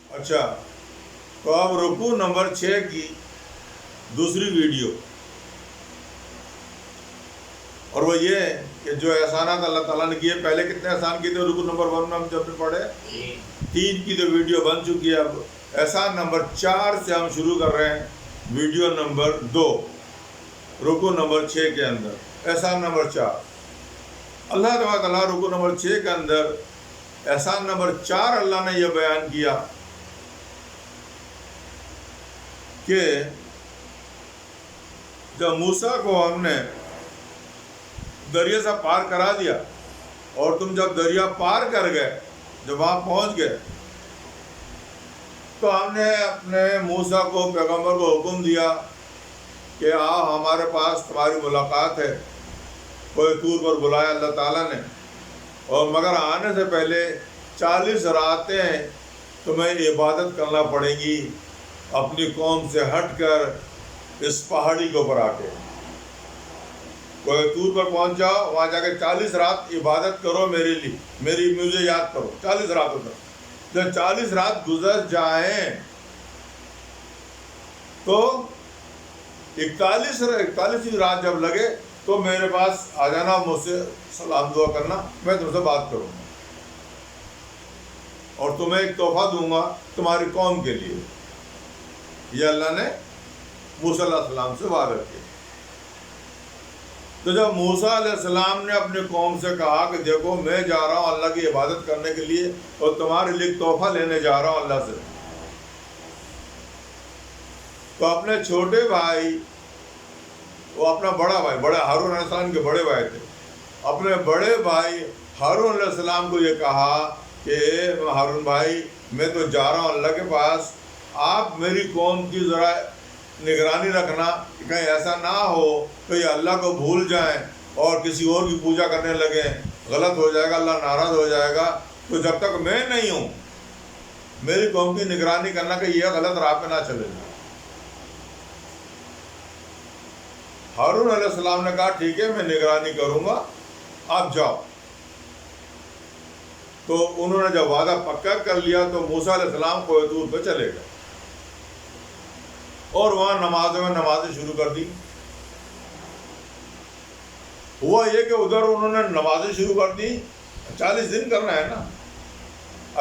اچھا، تو اب رکوع نمبر 6 کی دوسری ویڈیو، اور وہ یہ کہ جو احسانات اللہ تعالیٰ نے کیے. پہلے کتنے احسان کیے تھے رکوع نمبر 1 میں ہم جب پڑھے؟ 3 کی تو ویڈیو بن چکی ہے. اب احسان نمبر 4 سے ہم شروع کر رہے ہیں. ویڈیو نمبر 2 رکوع نمبر 6 کے اندر احسان نمبر 4. اللہ تعالیٰ رکوع نمبر 6 کے اندر احسان نمبر 4 اللہ نے یہ بیان کیا کہ جب موسیٰ کو ہم نے دریا سے پار کرا دیا، اور تم جب دریا پار کر گئے، جب وہاں پہنچ گئے، تو ہم نے اپنے موسیٰ کو، پیغمبر کو حکم دیا کہ آؤ ہمارے پاس تمہاری ملاقات ہے. کوئی طور پر بلایا اللہ تعالیٰ نے، اور مگر آنے سے پہلے 40 راتیں تمہیں عبادت کرنا پڑے گی اپنی قوم سے ہٹ کر اس پہاڑی کے اوپر آ کے. کوئی طور پر پہنچ جاؤ، وہاں جا کے 40 رات عبادت کرو میرے لیے، مجھے یاد کرو. 40 راتوں تک جب 40 رات گزر جائیں تو 41 رات جب لگے تو میرے پاس آ جانا، مجھ سے سلام دعا کرنا، میں تم سے بات کروں گا اور تمہیں ایک تحفہ دوں گا تمہاری قوم کے لیے. یہ اللہ نے موسیٰ علیہ السلام سے وعدہ کیا. تو جب موسیٰ علیہ السلام نے اپنی قوم سے کہا کہ دیکھو میں جا رہا ہوں اللہ کی عبادت کرنے کے لیے اور تمہارے لیے تحفہ لینے جا رہا ہوں اللہ سے، تو اپنے چھوٹے بھائی، وہ اپنا بڑا بھائی، بڑے ہارون علیہ السلام کے بڑے بھائی تھے، اپنے بڑے بھائی ہارون علیہ السلام کو یہ کہا کہ ہارون بھائی میں تو جا رہا ہوں اللہ کے پاس، آپ میری قوم کی ذرا نگرانی رکھنا کہ کہیں ایسا نہ ہو کہ یہ اللہ کو بھول جائیں اور کسی اور کی پوجا کرنے لگیں، غلط ہو جائے گا، اللہ ناراض ہو جائے گا. تو جب تک میں نہیں ہوں میری قوم کی نگرانی کرنا کہ یہ غلط راہ پہ نہ چلے. ہارون علیہ السلام نے کہا ٹھیک ہے میں نگرانی کروں گا، آپ جاؤ. تو انہوں نے جب وعدہ پکا کر لیا تو موسیٰ علیہ السلام کوہ طور پہ چلے گئے اور وہاں نمازیں شروع کر دی. ہوا یہ کہ ادھر انہوں نے نمازیں شروع کر دی. 40 دن کرنا ہے نا،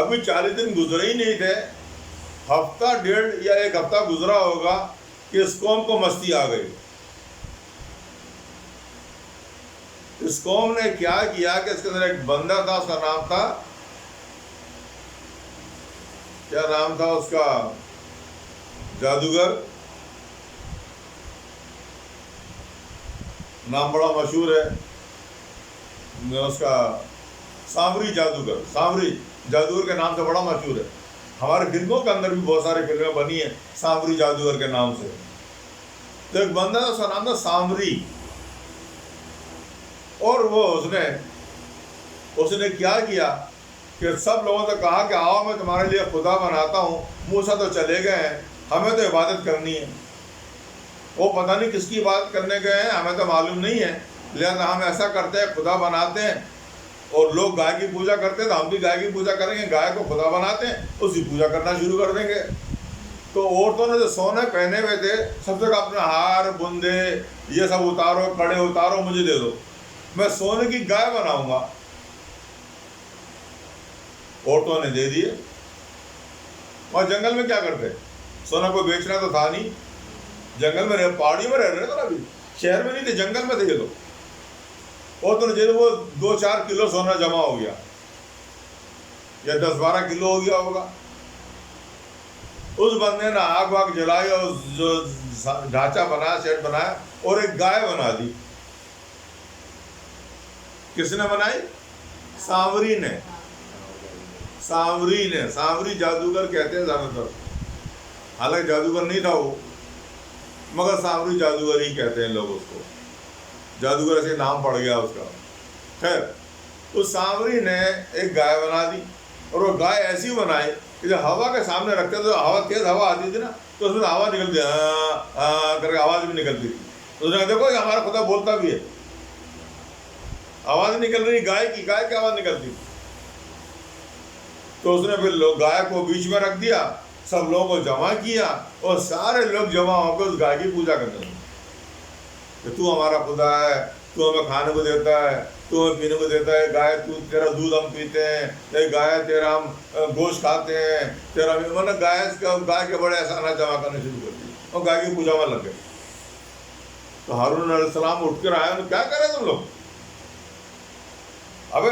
ابھی 40 دن گزرے ہی نہیں تھے. ہفتہ ڈیڑھ یا 1 ہفتہ گزرا ہوگا کہ اس قوم کو مستی آ گئی. اس قوم نے کیا کیا کہ اس کے اندر ایک بندہ تھا، اس کا نام تھا، کیا نام تھا اس کا، جادوگر، نام بڑا مشہور ہے اس کا، سامری جادوگر کے نام سے بڑا مشہور ہے. ہمارے فلموں کے اندر بھی بہت ساری فلمیں بنی ہیں سامری جادوگر کے نام سے. تو ایک بندہ تھا، اس کا نام تھا سامری، اور وہ اس نے کیا کیا کہ سب لوگوں سے کہا کہ آؤ میں تمہارے لیے خدا بناتا ہوں. موسیٰ تو چلے گئے ہیں، ہمیں تو عبادت کرنی ہے. وہ پتہ نہیں کس کی عبادت کرنے گئے ہیں، ہمیں تو معلوم نہیں ہے، لہذا ہم ایسا کرتے ہیں خدا بناتے ہیں. اور لوگ گائے کی پوجا کرتے ہیں تو ہم بھی گائے کی پوجا کریں گے، گائے کو خدا بناتے ہیں، اس کی پوجا کرنا شروع کر دیں گے. تو عورتوں نے جو سونے پہنے ہوئے تھے سب سے کہا اپنے ہار بندے یہ سب اتارو، کڑے اتارو، مجھے دے دو، میں سونے کی گائے بناؤں گا. عورتوں نے دے دیے. اور جنگل میں کیا کرتے، سونا کو بیچنا تو تھا نہیں، جنگل میں پہاڑی میں رہ رہے تھے نا، ابھی شہر میں نہیں تھے، جنگل میں تھے یہ لوگ. عورتوں نے دے وہ 2-4 کلو سونا جمع ہو گیا، یا 10-12 کلو ہو گیا ہوگا. اس بندے نے آگ واگ جلائی اور جو ڈھانچہ بنایا، سیٹ بنایا اور ایک گائے بنا دی. کس نے بنائی؟ سامری نے. سامری جادوگر کہتے ہیں زیادہ تر، حالانکہ جادوگر نہیں تھا وہ، مگر سامری جادوگر ہی کہتے ہیں لوگ اس کو، جادوگر ایسے نام پڑ گیا اس کا. خیر، اس سامری نے ایک گائے بنا دی، اور وہ گائے ایسی بنائی کہ جب ہوا کے سامنے رکھتے تو ہوا، تیز ہوا آتی تھی نا، تو اس میں ہوا نکلتی، کر کے آواز بھی نکلتی تھی. تو اس نے دیکھو کہ ہمارا خدا بولتا بھی ہے، آواز نکل رہی گائے کی آواز نکلتی. تو اس نے پھر گائے کو بیچ میں رکھ دیا، سب لوگوں کو جمع کیا اور سارے لوگ جمع ہو کے اس گائے کی پوجا کرنے لگے کہ تو ہمارا خدا ہے، تو ہمیں کھانے کو دیتا ہے، تو ہمیں پینے کو دیتا ہے، گائے تو تیرا دودھ ہم پیتے ہیں، گائے تیرا ہم گوشت کھاتے ہیں، تیرا مطلب گائے کے بڑے احسانات جمع کرنے شروع کر دیے اور گائے کی پوجا میں لگ گئے۔ تو ہارون علیہ السلام اٹھ کر آئے، کیا کرے تم لوگ؟ ابے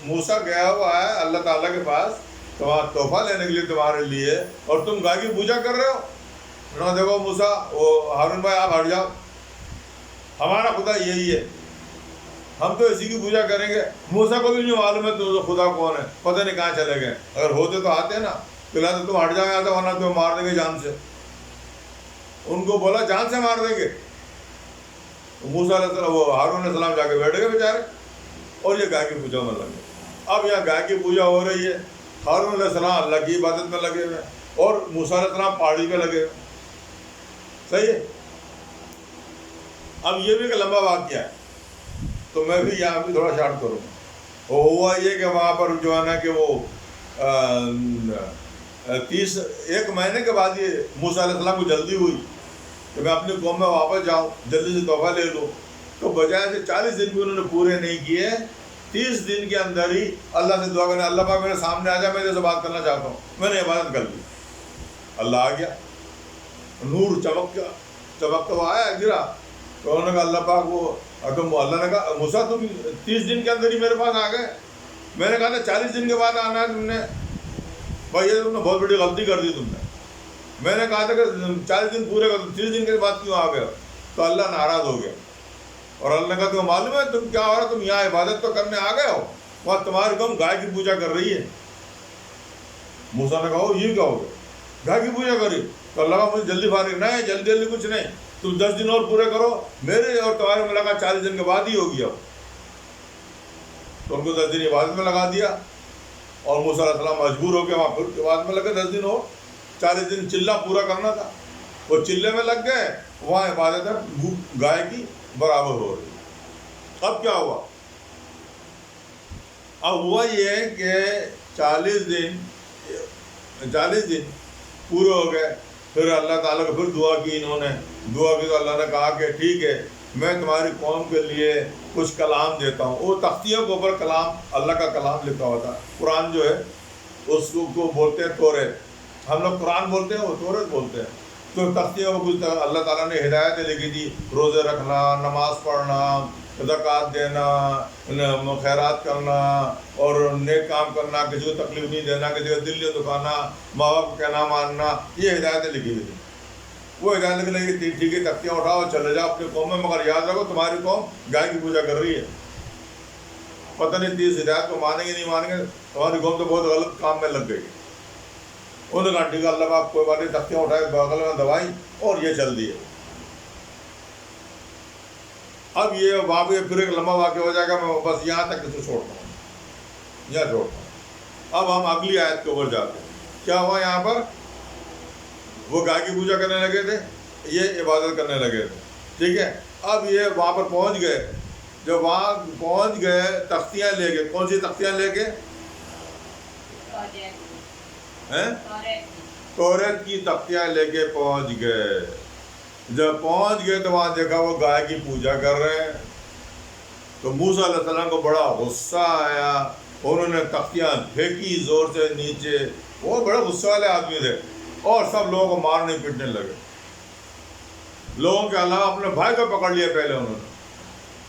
موسیٰ گیا ہوا ہے اللہ تعالیٰ کے پاس تمہارا تحفہ لینے کے لیے تمہارے لیے، اور تم گائے کی پوجا کر رہے ہو؟ انہوں نے دیکھو موسیٰ، وہ ہارون بھائی آپ ہٹ جاؤ، ہمارا خدا یہی ہے، ہم تو اسی کی پوجا کریں گے۔ موسیٰ کو بھی نہیں معلوم ہے تو خدا کون ہے، پتہ نہیں کہاں چلے گئے، اگر ہوتے تو آتے نا، تو تم ہٹ جاؤ یہاں سے ورنہ تمہیں مار دیں گے جان سے۔ ان کو بولا جان سے مار دیں گے۔ موسیٰ علیہ السلام، وہ ہارون علیہ السلام جا کے بیٹھ گئے بیچارے، اور یہ گائے کی پوجا میں لگے۔ اب یہاں گائے کی پوجا ہو رہی ہے، ہارون علیہ السلام اللہ کی عبادت میں لگے ہوئے اور موسیٰ علیہ السلام پہاڑی پہ لگے ہوئے۔ صحیح ہے؟ اب یہ بھی ایک لمبا واقعہ ہے، تو میں بھی یہاں بھی تھوڑا شارٹ کروں۔ وہ ہوا یہ کہ وہاں پر جو ہے نا کہ وہ 1 مہینے کے بعد یہ موسیٰ علیہ السلام کو جلدی ہوئی کہ میں اپنی قوم میں واپس جاؤں، جلدی سے تحفہ لے لوں، تو بجائے سے 40 دن بھی انہوں نے پورے نہیں کیے، 30 دن کے اندر ہی اللہ سے دعا کرنے، اللہ پاک میرے سامنے آ جا، میں تیرے سے بات کرنا چاہتا ہوں۔ میں نے عبادت کر لی، اللہ آ گیا، نور چمکتا ہوا آیا، گرا، تو انہوں نے کہا اللہ پاک وہ، تو اللہ نے کہا موسیٰ تم 30 دن کے اندر ہی میرے پاس آ گئے؟ میں نے کہا تھا 40 دن کے بعد آنا ہے تم نے، بھائی یہ تم نے بہت بڑی غلطی کر دی تم نے، میں نے کہا تھا کہ 40 دن پورے کر، 30 دن کے بعد کیوں آ گئے؟ تو اللہ ناراض ہو گیا، اور اللہ نے کہا تمہیں معلوم ہے تم کیا ہو رہا ہے؟ تم یہاں عبادت تو کرنے آ گئے ہو، وہاں تمہاری قوم گائے کی پوجا کر رہی ہے۔ موسیٰ نے کہا یہ کیا ہو گیا، گائے کی پوجا کری؟ تو اللہ کا مجھے جلدی فارغ نہیں، جلدی کچھ نہیں، تم 10 دن اور پورے کرو، میرے اور تمہاری ملاقات 40 دن کے بعد ہی ہوگی۔ اب تو ان کو 10 دن عبادت میں لگا دیا، اور موسیٰ علیہ السلام مجبور ہو کے وہاں پھر عبادت میں لگے 10 دن اور 40 دن چلہ پورا کرنا تھا، وہ چلے میں لگ گئے، وہاں عبادت گائے کی برابر ہو رہی۔ اب کیا ہوا؟ اب ہوا یہ کہ 40 دن پورے ہو گئے، پھر اللہ تعالیٰ کو پھر دعا کی، انہوں نے دعا کی تو اللہ نے کہا کہ ٹھیک ہے میں تمہاری قوم کے لیے کچھ کلام دیتا ہوں۔ وہ تختیوں کے اوپر کلام، اللہ کا کلام لکھا ہوتا ہے، قرآن جو ہے اس کو بولتے ہیں توریت، ہم لوگ قرآن بولتے ہیں، وہ توریت بولتے ہیں۔ تو تختیوں کو کچھ اللہ تعالیٰ نے ہدایتیں لکھی تھی، روزے رکھنا، نماز پڑھنا، زکوٰۃ دینا، خیرات کرنا اور نیک کام کرنا، کسی کو تکلیف نہیں دینا، کسی کو دل نہیں دکھانا، ماں باپ کو کہنا ماننا، یہ ہدایتیں لکھی ہوئی تھی۔ وہ ہدایت لکھ لگی ٹھیک ہے تختیاں اٹھاؤ چلے جاؤ اپنی قوم میں، مگر یاد رکھو تمہاری قوم گائے کی پوجا کر رہی ہے۔ پتہ نہیں 30 ہدایت کو مانیں گے نہیں مانیں گے، تمہاری قوم تو بہت غلط کام میں لگ گئی۔ انہوں نے کہا ٹھیک ہے اللہ باپ کوئی بات نہیں، تختیاں اٹھائے بغل میں دبائی اور یہ چل دیے۔ اب یہ وہاں پہ پھر ایک لمبا واقعہ ہو جائے گا، میں بس یہاں تک اسے چھوڑتا ہوں، یہاں چھوڑتا ہوں۔ اب ہم اگلی آیت کے اوپر جاتے ہیں۔ کیا ہوا یہاں پر؟ وہ گائے کی پوجا کرنے لگے تھے، یہ عبادت کرنے لگے تھے، ٹھیک ہے۔ اب یہ وہاں پر پہنچ گئے، جب وہاں پہنچ گئے تختیاں لے کے، کون سی تختیاں لے کے؟ توریت کی تختیاں لے کے پہنچ گئے۔ جب پہنچ گئے تو وہاں دیکھا وہ گائے کی پوجا کر رہے ہیں، تو موسیٰ علیہ السلام کو بڑا غصہ آیا، انہوں نے تختیاں پھینکی زور سے نیچے، وہ بڑے غصے والے آدمی تھے، اور سب لوگوں کو مارنے پیٹنے لگے۔ لوگوں کے علاوہ اپنے بھائی کو پکڑ لیا پہلے انہوں نے،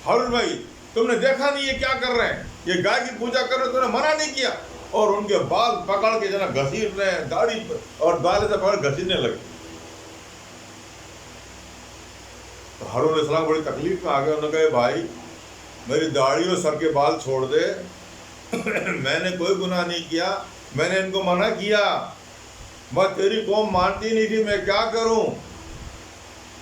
ہارون بھائی تم نے دیکھا نہیں یہ کیا کر رہے ہیں، یہ گائے کی پوجا کر رہے ہیں، تم نے منع نہیں کیا، اور ان کے بال پکڑ کے جنا گھسیٹ رہے ہیں، داڑھی اور بالے سے پکڑ گھسیٹنے لگے۔ تو ہارون علیہ السلام بڑی تکلیف میں آ گئے، انہوں نے کہا بھائی میری داڑھی اور سر کے بال چھوڑ دے، میں نے کوئی گناہ نہیں کیا، میں نے ان کو منع کیا، بس تیری قوم مانتی نہیں تھی، میں کیا کروں؟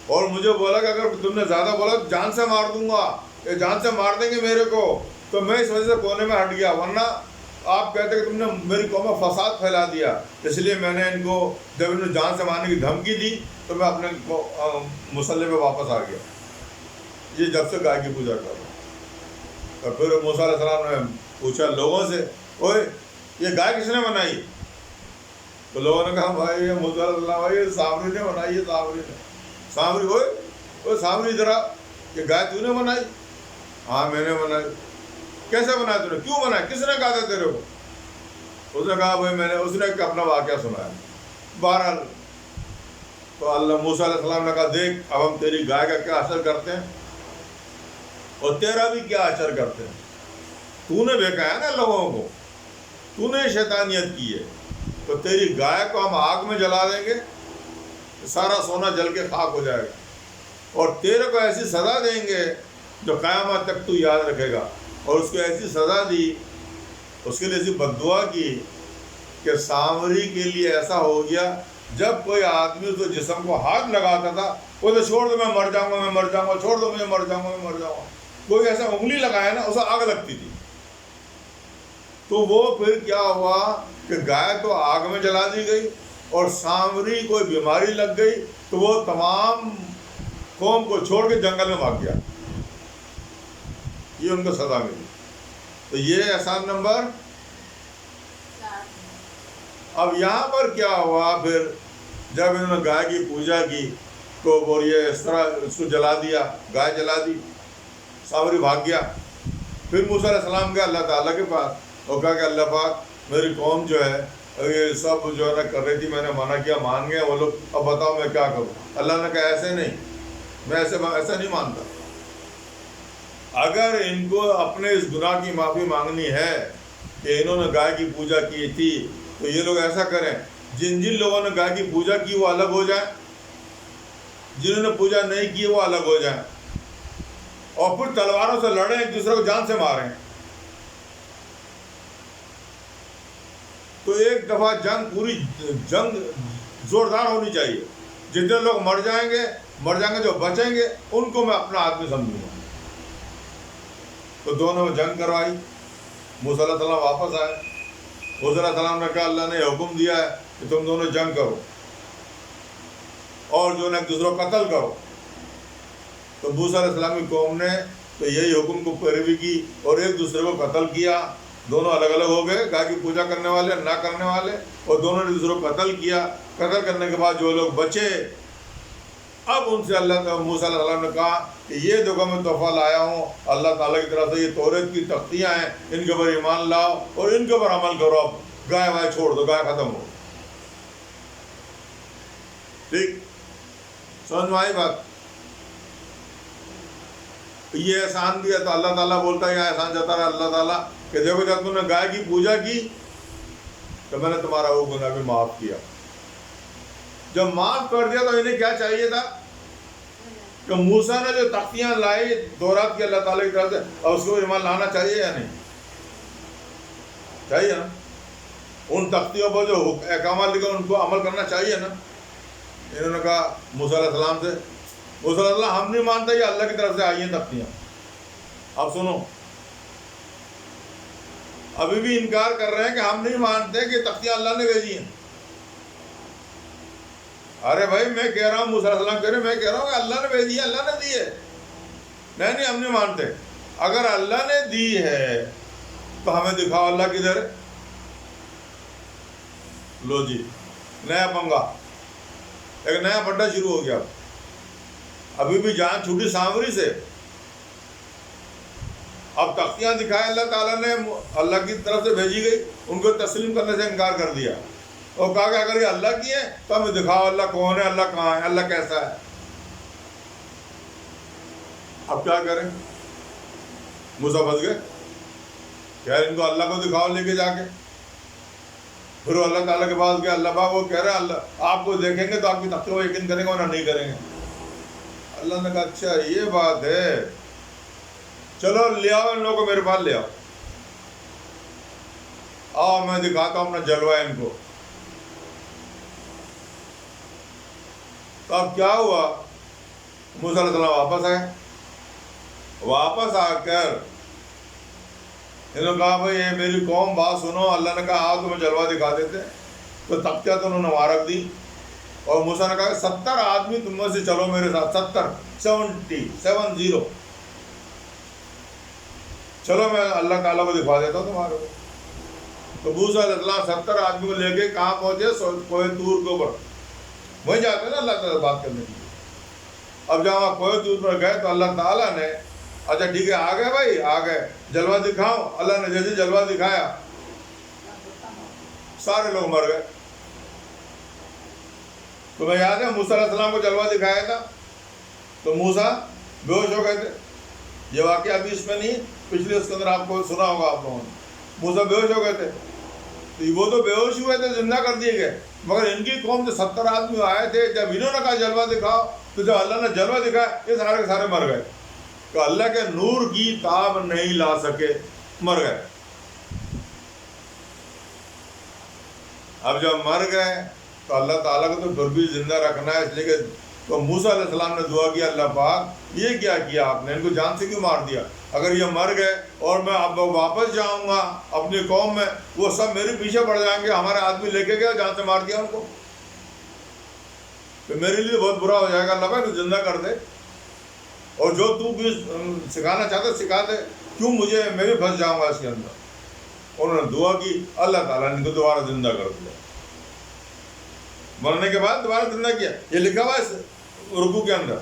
اور مجھے بولا کہ اگر تم نے زیادہ بولا تو جان سے مار دوں گا، یہ جان سے مار دیں گے میرے کو، تو میں اس وجہ سے کونے میں ہٹ گیا، ورنہ آپ کہتے کہ تم نے میری قوم میں فساد پھیلا دیا، اس لیے میں نے ان کو جب انہوں نے جان سے مارنے کی دھمکی دی تو میں اپنے مسلح پہ واپس آ گیا۔ یہ جب سے گائے کی پوجا کر رہا ہوں۔ تو پھر موسیٰ علیہ السلام نے پوچھا لوگوں سے، اوئے یہ گائے کس نے بنائی؟ تو لوگوں نے کہا بھائی یہ موسیٰ علیہ السلام بھائی یہ سامری نے بنائی ہے، سامری نے۔ سامری ہوئے وہ سامری ذرا یہ گائے تو نے بنائی؟ ہاں میں نے بنائی۔ کیسے بنایا تو نے؟ کیوں بنایا؟ کس نے کہا تھا تیرے کو؟ اس نے کہا بھائی میں نے، اس نے اپنا واقعہ سنایا۔ بہرحال تو اللہ موسیٰ علیہ السلام نے کہا دیکھ اب ہم تیری گائے کا کیا اثر کرتے ہیں اور تیرا بھی کیا اثر کرتے ہیں۔ تو نے بہکایا نا لوگوں کو، تو نے شیطانیت کی ہے، تو تیری گائے کو ہم آگ میں جلا دیں گے، سارا سونا جل کے خاک ہو جائے گا، اور تیرے کو ایسی سزا دیں گے جو قیامت تک تو یاد رکھے گا۔ اور اس کو ایسی سزا دی، اس کے لیے ایسی بد دعا کی کہ سامری کے لیے ایسا ہو گیا جب کوئی آدمی اس جسم کو ہاتھ لگاتا تھا وہ تو چھوڑ دو میں مر جاؤں گا، میں مر جاؤں گا، چھوڑ دو مجھے مر جاؤں گا، میں مر جاؤں گا۔ کوئی ایسا انگلی لگایا نا اسے آگ لگتی تھی۔ تو وہ پھر کیا ہوا کہ گائے تو آگ میں جلا دی گئی، اور سامری کوئی بیماری لگ گئی تو وہ تمام قوم کو چھوڑ کے جنگل میں بھاگ گیا۔ یہ ان کو سزا ملی۔ تو یہ احسان نمبر۔ اب یہاں پر کیا ہوا پھر جب انہوں نے گائے کی پوجا کی تو وہ یہ اس طرح اس کو جلا دیا، گائے جلا دی، سامری بھاگ گیا۔ پھر موسیٰ علیہ السلام گئے اللہ تعالیٰ کے پاس اور کہا کہ اللہ پاک میری قوم جو ہے یہ سب جو ہے نا کر رہی تھی، میں نے منع کیا، مان گئے وہ لوگ، اب بتاؤ میں کیا کروں؟ اللہ نے کہا ایسے نہیں، میں ایسا نہیں مانتا۔ اگر ان کو اپنے اس گناہ کی معافی مانگنی ہے کہ انہوں نے گائے کی پوجا کی تھی تو یہ لوگ ایسا کریں، جن لوگوں نے گائے کی پوجا کی وہ الگ ہو جائیں، جنہوں نے پوجا نہیں کی وہ الگ ہو جائیں، اور پھر تلواروں سے لڑیں، ایک دوسرے کو جان سے ماریں۔ تو ایک دفعہ پوری جنگ زوردار ہونی چاہیے، جتنے لوگ مر جائیں گے جو بچیں گے ان کو میں اپنا آدمی سمجھوں گا۔ تو دونوں میں جنگ کروائی، موسیٰ علیہ السلام واپس آئے، موسیٰ علیہ السلام نے کہا اللہ نے حکم دیا ہے کہ تم دونوں جنگ کرو اور جو ہے ایک دوسرے کو قتل کرو۔ تو موسیٰ علیہ السلام کی قوم نے تو یہی حکم کو پیروی کی اور ایک دوسرے کو قتل کیا۔ دونوں الگ الگ ہو گئے، گائے کی پوجا کرنے والے نہ کرنے والے، اور دونوں نے دوسرے کو قتل کیا۔ قتل کرنے کے بعد جو لوگ بچے، اب ان سے موسیٰ علیہ السلام نے کہا کہ یہ دیکھو میں تحفہ لایا ہوں اللہ تعالیٰ کی طرف سے، یہ توریت کی تختیاں ہیں، ان کے اوپر ایمان لاؤ اور ان کے اوپر عمل کرو۔ اب گائے وائے چھوڑ دو، گائے ختم ہو۔ ٹھیک سمجھ میں آئی بات؟ یہ احسان بھی ہے تو اللہ تعالیٰ بولتا ہے یہ احسان جاتا رہا اللہ تعالیٰ کہ دیکھو جب تم نے گائے کی پوجا کی تو میں نے تمہارا وہ گناہ بھی معاف کیا۔ جب معاف کر دیا تو انہیں کیا چاہیے تھا کہ موسیٰ نے جو تختیاں لائی تورات کی اللہ تعالیٰ کی طرف سے، اور اس کو ایمان لانا چاہیے یا نہیں؟ چاہیے نا؟ ان تختیوں پر جو احکامات لکھے ان کو عمل کرنا چاہیے نا؟ انہوں نے کہا موسیٰ علیہ السلام سے، موسیٰ علیہ السلام ہم نہیں مانتے یہ اللہ کی طرف سے آئی ہیں تختیاں۔ اب سنو، ابھی بھی انکار کر رہے ہیں کہ ہم نہیں مانتے کہ تختیاں اللہ نے بھیجی ہیں۔ ارے بھائی میں کہہ رہا ہوں، موسیٰ علیہ السلام کہہ رہے ہیں، میں کہہ رہا ہوں کہ اللہ نے بھیجی ہے، اللہ نے دی ہے۔ نہیں ہم نہیں مانتے۔ اگر اللہ نے دی ہے تو ہمیں دکھاؤ اللہ کدھر ہے۔ لو جی نیا پنگا، ایک نیا پڈا شروع ہو گیا۔ ابھی بھی جان چھوٹی سامری سے، اب تختیاں دکھائے اللہ تعالیٰ نے، اللہ کی طرف سے بھیجی گئی، ان کو تسلیم کرنے سے انکار کر دیا اور کہا کہ اگر یہ اللہ کی ہے تو ہمیں دکھاؤ اللہ کون ہے، اللہ کہاں ہے، اللہ کیسا ہے۔ اب کیا کریں؟ موسیٰ پھنس گئے، کہہ ان کو اللہ کو دکھاؤ لے کے جا کے۔ پھر وہ اللہ تعالیٰ کے پاس گیا، اللہ پاک وہ کہہ رہا ہے اللہ آپ کو دیکھیں گے تو آپ کی تختیوں کو یقین کریں گے ورنہ نہیں کریں گے۔ اللہ نے کہا اچھا یہ بات ہے، چلو لے آؤ ان لوگوں کو میرے پاس لے آؤ، آؤ میں دکھاتا ہوں اپنا جلوہ ان کو۔ تو اب کیا ہوا، موسیٰ علیہ السلام واپس آئے، واپس آ کر انہوں نے کہا بھائی یہ میری قوم بات سنو، اللہ نے کہا آؤ تمہیں جلوہ دکھا دیتے۔ تو تختیاں تو انہوں نے وہاں رکھ دی، اور موسیٰ نے کہا 70 آدمی تم میں سے چلو میرے ساتھ، 70 چلو میں اللہ تعالیٰ کو دکھا دیتا ہوں تمہارے کو۔ تو موسیٰ علیہ السلام 70 آدمی کو لے کے کہاں پہنچے؟ کوہ طور کے اوپر. وہیں جاتے ہیں نا اللہ تعالیٰ بات کرنے کے لیے. اب جب وہاں کوہ طور پر گئے تو اللہ تعالیٰ نے اچھا ٹھیک ہے آ گئے بھائی آ گئے جلوہ دکھاؤ. اللہ نے جیسے جلوہ دکھایا سارے لوگ مر گئے. تمہیں یاد ہے موسیٰ علیہ السلام کو جلوہ دکھایا تھا تو موسیٰ بے ہوش ہو گئے تھے. یہ واقعہ ابھی اس میں نہیں، پچھلے اس کے اندر آپ کو سنا ہوگا آپ لوگوں نے. موسیٰ بے ہوش ہو گئے تھے تو وہ تو بے ہوش ہوئے تھے، زندہ کر دیے گئے. مگر ان کی قوم جو 70 آدمی آئے تھے، جب انہوں نے کہا جلوہ دکھاؤ تو جب اللہ نے جلوہ دکھایا یہ سارے کے سارے مر گئے. تو اللہ کے نور کی تاب نہیں لا سکے، مر گئے. اب جب مر گئے تو اللہ تعالیٰ کو تو پھر بھی زندہ رکھنا ہے، اس لیے کہ تو موسیٰ علیہ السلام نے دعا کیا اللہ پاک یہ کیا کیا آپ نے، ان کو جان سے کیوں مار دیا؟ اگر یہ مر گئے اور میں اب واپس جاؤں گا اپنی قوم میں، وہ سب میرے پیچھے پڑ جائیں گے، ہمارے آدمی لے کے گیا جان سے مار دیا ان کو، تو میرے لیے بہت برا ہو جائے گا. اللہ بھائی تو زندہ کر دے، اور جو تو بھی سکھانا چاہتا سکھا دے، کیوں مجھے میں بھی پھنس جاؤں گا اس کے اندر. انہوں نے دعا کی، اللہ تعالیٰ نے ان کو دوبارہ زندہ کر دیا. مرنے کے بعد دوبارہ زندہ کیا، یہ لکھا ہوا ہے رکوع کے اندر.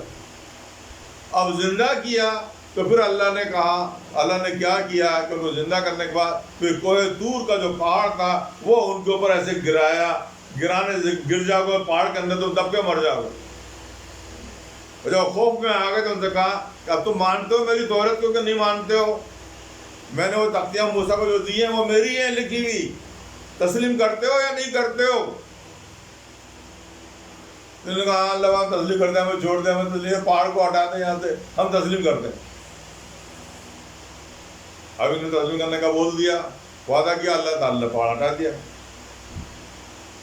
اب زندہ کیا تو پھر اللہ نے کہا، اللہ نے کیا کیا کہ ان کو زندہ کرنے کے بعد پھر کوہ طور کا جو پہاڑ تھا وہ ان کے اوپر ایسے گرایا، گرانے سے گر جاؤ گے پہاڑ کے اندر تو دب کے مر جاؤ گے. جب خوف میں آ گئے تو ان سے کہا کہ اب تم مانتے ہو میری توریت کو کہ نہیں مانتے ہو؟ میں نے وہ تختیاں موسیٰ کو جو دی ہیں وہ میری ہیں لکھی ہوئی، تسلیم کرتے ہو یا نہیں کرتے ہو؟ انہوں نے کہا اللہ ہم تسلیم کرتے ہیں، ہمیں چھوڑ دیں، ہمیں تسلیم، پہاڑ کو ہٹا دیں یہاں سے، ہم تسلیم کرتے ہیں. اب انہوں نے تسلیم کرنے کا بول دیا، وعدہ کیا، اللہ تعالیٰ نے پہاڑ ہٹا دیا.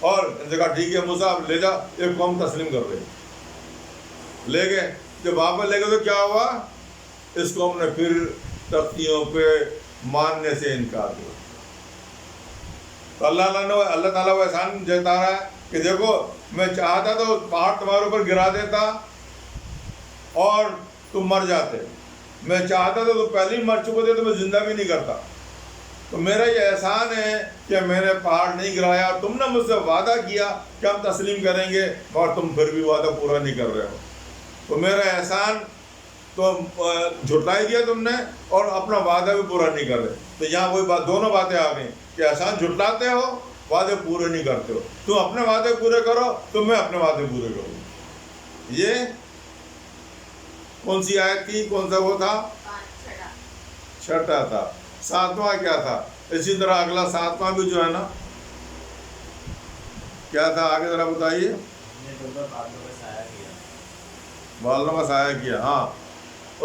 اور ان سے کہا ٹھیک ہے موسیٰ اب لے جا، ایک قوم تسلیم کر رہے. لے گئے، جب واپس لے گئے تو کیا ہوا؟ اس قوم نے پھر تختیوں پہ ماننے سے انکار کیا. تو اللہ تعالیٰ وہ احسان جتا رہا ہے کہ دیکھو میں چاہتا تو پہاڑ تمہارے اوپر گرا دیتا اور تم مر جاتے، میں چاہتا تو پہلے ہی مر چکے تھے تو میں زندہ بھی نہیں کرتا. تو میرا یہ احسان ہے کہ میں نے پہاڑ نہیں گرایا، تم نے مجھ سے وعدہ کیا کہ ہم تسلیم کریں گے اور تم پھر بھی وعدہ پورا نہیں کر رہے ہو. تو میرا احسان تو جھٹلا ہی دیا تم نے اور اپنا وعدہ بھی پورا نہیں کر رہے. تو یہاں وہی بات، دونوں باتیں آ گئیں کہ احسان جھٹلاتے ہو، وعدے پورے نہیں کرتے ہو. تم اپنے وعدے پورے کرو تو میں اپنے وعدے پورے کروں. یہ کون سی آیت تھی؟ کون سا وہ تھا؟ چھٹا تھا. ساتواں کیا تھا؟ اسی طرح اگلا ساتواں بھی جو ہے نا کیا تھا، آگے ذرا بتائیے. بالوں کا سایہ کیا. ہاں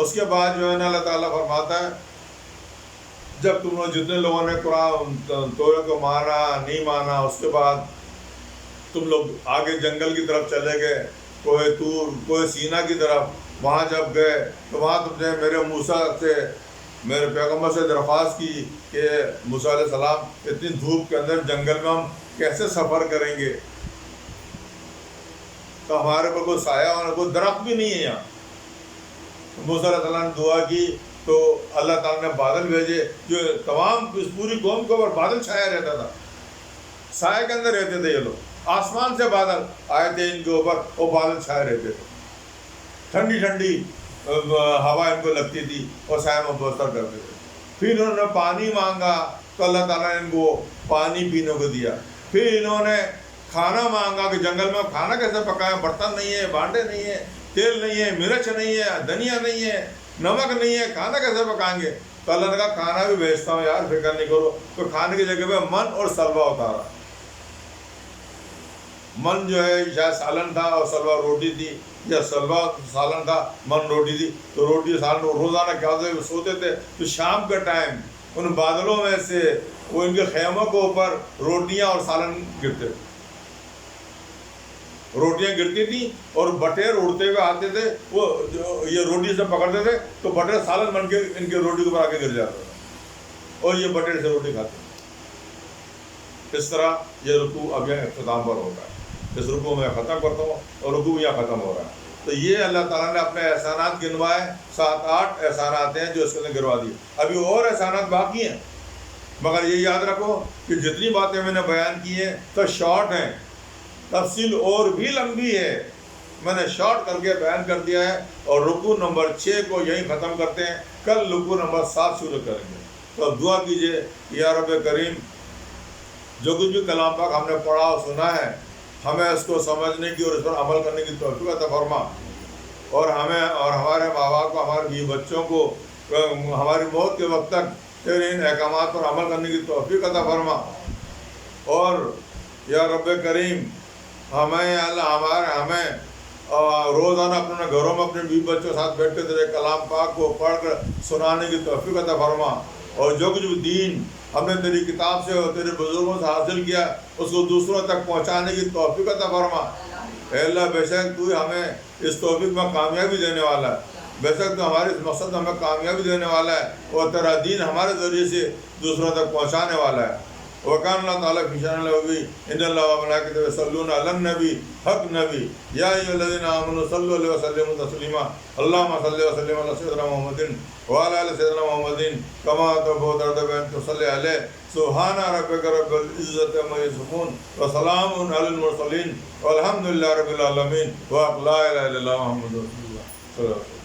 اس کے بعد جو ہے نا اللہ تعالیٰ فرماتا ہے جب تم لوگ جتنے لوگوں نے قرآن توریت کو مانا نہیں مانا، اس کے بعد تم لوگ آگے جنگل کی طرف چلے گئے، کوہ طور، کوہ سینا کی طرف. وہاں جب گئے تو وہاں تم نے میرے موسیٰ سے، میرے پیغمبر سے درخواست کی کہ موسیٰ علیہ السلام اتنی دھوپ کے اندر جنگل میں ہم کیسے سفر کریں گے، تو ہمارے پر کوئی سایہ ہونا، کوئی درخت بھی نہیں ہے یہاں. موسیٰ علیہ السلام نے دعا کی تو اللہ تعالیٰ نے بادل بھیجے جو تمام اس پوری قوم کے اوپر بادل چھایا رہتا تھا، سائے کے اندر رہتے تھے یہ لوگ. آسمان سے بادل آئے تھے ان کے اوپر، وہ بادل چھائے رہتے تھے، ٹھنڈی ٹھنڈی ہوا ان کو لگتی تھی اور سائے میں بستر کرتے تھے. پھر انہوں نے پانی مانگا تو اللہ تعالیٰ نے ان کو پانی پینے کو دیا. پھر انہوں نے کھانا مانگا کہ جنگل میں کھانا کیسے پکائیں، برتن نہیں ہے، بانڈے نہیں ہے، تیل نہیں ہے، مرچ نہیں ہے، دھنیا نہیں ہے، نمک نہیں ہے، کھانا کیسے پکائیں گے؟ تو اللہ نے کہا کھانا بھی بھیجتا ہوں یار، فکر نہیں کرو. تو کھانے کی جگہ پہ من اور سلوا اتارا. من جو ہے شاید سالن تھا اور سلوا روٹی تھی، یا سلوا سالن تھا من روٹی تھی. تو روٹی سالن روزانہ کیا ہوتے سوتے تھے تو شام کے ٹائم ان بادلوں میں سے وہ ان کے خیموں کے اوپر روٹیاں اور سالن گرتے تھے. روٹیاں گرتی تھیں اور بٹیر اڑتے ہوئے آتے تھے، وہ یہ روٹی سے پکڑتے تھے تو بٹیر سالن بن کے ان کے روٹی کے اوپر آ کے گر جاتا تھا اور یہ بٹیر سے روٹی کھاتے تھے. اس طرح یہ رکوع اب یہاں اختتام پر ہوتا ہے. اس رکوع میں ختم کرتا ہوں اور رکوع یہاں ختم ہو رہا ہے. تو یہ اللہ تعالیٰ نے اپنے احسانات گنوائے، 7-8 احسانات ہیں جو اس کے اندر گروا دیے. ابھی اور احسانات باقی ہیں مگر یہ یاد رکھو کہ جتنی باتیں میں نے بیان کی ہیں تو شارٹ ہیں، تفصیل اور بھی لمبی ہے، میں نے شارٹ کر کے بیان کر دیا ہے۔ اور رکوع نمبر 6 کو یہیں ختم کرتے ہیں، کل رکوع نمبر 7 شروع کریں گے۔ تو اب دعا کیجئے، یا رب کریم جو کچھ بھی کلام پاک ہم نے پڑھا اور سنا ہے، ہمیں اس کو سمجھنے کی اور اس پر عمل کرنے کی توفیق عطا فرما، اور ہمیں اور ہمارے ماں باپ کو، ہمارے بیوی بچوں کو ہماری موت کے وقت تک تیرے ان احکامات پر عمل کرنے کی توفیق عطا فرما۔ اور یا رب کریم ہمیں ہمیں روزانہ اپنے گھروں میں اپنے بیوی بچوں کے ساتھ بیٹھ کے تیرے کلام پاک کو پڑھ کر سنانے کی توفیق عطا فرما، اور جو کچھ بھی دین ہم نے تیری کتاب سے اور تیرے بزرگوں سے حاصل کیا اس کو دوسروں تک پہنچانے کی توفیق عطا فرما۔ اے اللہ بے شک تو ہمیں اس توفیق میں کامیابی دینے والا ہے، بے شک تو ہمارے اس مقصد میں ہمیں کامیابی دینے والا ہے، اور تیرا دین ہمارے ذریعے سے دوسروں تک پہنچانے والا ہے۔ وکان اللہ تعالیٰ فی شأن النبی ان اللہ وملائکتہ یصلون علی النبی، حق نبی یا ایھا الذین آمنوا صلوا علیہ وسلموا تسلیما، اللہم صل وسلم علی سیدنا محمد وعلی آل سیدنا محمد کما تبارکت بأن تصلی علیہ۔ سبحان ربک رب العزۃ عما یصفون وسلام علی المرسلین والحمد للہ رب العالمین، لا الہ الا اللہ محمد رسول اللہ صلی اللہ علیہ وسلم۔